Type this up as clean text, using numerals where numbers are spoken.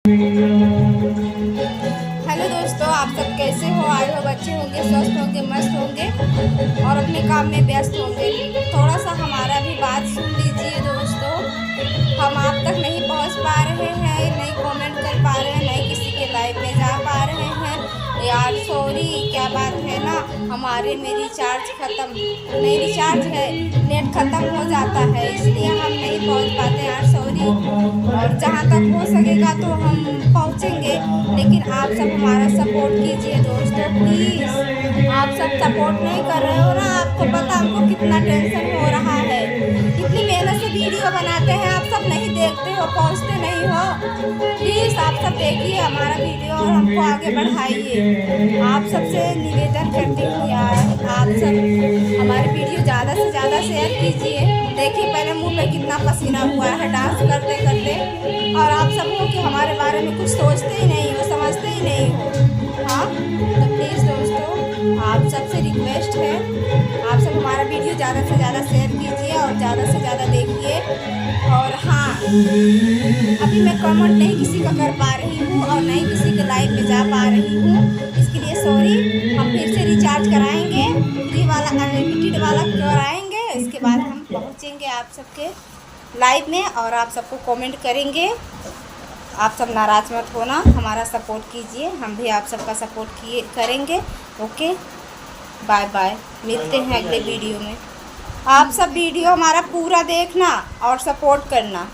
Hello दोस्तों, आप सब कैसे हो? आई हो बच्चे होंगे, स्वस्थ होंगे, मस्त होंगे और अपने काम में व्यस्त होंगे। थोड़ा सा हमारा भी बात सुन लीजिए दोस्तों। हम आप तक नहीं पहुंच पा रहे हैं, नहीं कमेंट कर पा रहे हैं, नहीं किसी के लाइव में जा पा रहे हैं। यार सॉरी, क्या बात है ना, हमारे में रिचार्ज ख़त्म नहीं, रिचार्ज है, नेट ख़त्म हो जाता है, इसलिए हम नहीं पहुंच पाते यार, सॉरी। और जहां तक हो सकेगा तो हम पहुंचेंगे, लेकिन आप सब हमारा सपोर्ट कीजिए दोस्तों प्लीज़। आप सब सपोर्ट नहीं कर रहे हो ना, आपको पता हमको कितना टेंशन हो रहा है। इतनी मेहनत से वीडियो बनाते हैं, आप सब नहीं देखते हो, पहुंचते नहीं हो। प्लीज़ आप सब देखिए हमारा वीडियो और हमको आगे बढ़ाइए। आप सबसे निवेदन करती हूँ यार, आप सब हमारे वीडियो ज़्यादा से ज़्यादा शेयर कीजिए। देखिए पहले मुंह पे कितना पसीना हुआ है डांस करते करते, और आप सब हो कि हमारे बारे में कुछ सोचते ही नहीं हो, समझते ही नहीं हो। हाँ तो प्लीज़ दोस्तों, आप सबसे रिक्वेस्ट है, आप सब हमारा वीडियो ज़्यादा से ज़्यादा शेयर कीजिए और ज़्यादा से ज़्यादा देखिए। और हाँ, अभी मैं कमेंट नहीं किसी का कर पा रही हूँ और नहीं किसी के लाइव में जा पा रही हूँ, इसके लिए सॉरी। हम फिर से रिचार्ज कराएंगे, फ्री वाला अनलिमिटेड वाला कराएंगे, इसके बाद हम पहुँचेंगे आप सबके लाइव में और आप सबको कमेंट करेंगे। आप सब नाराज़ मत होना, हमारा सपोर्ट कीजिए, हम भी आप सबका सपोर्ट करेंगे। ओके, बाय बाय, मिलते हैं अगले वीडियो में। आप सब वीडियो हमारा पूरा देखना और सपोर्ट करना।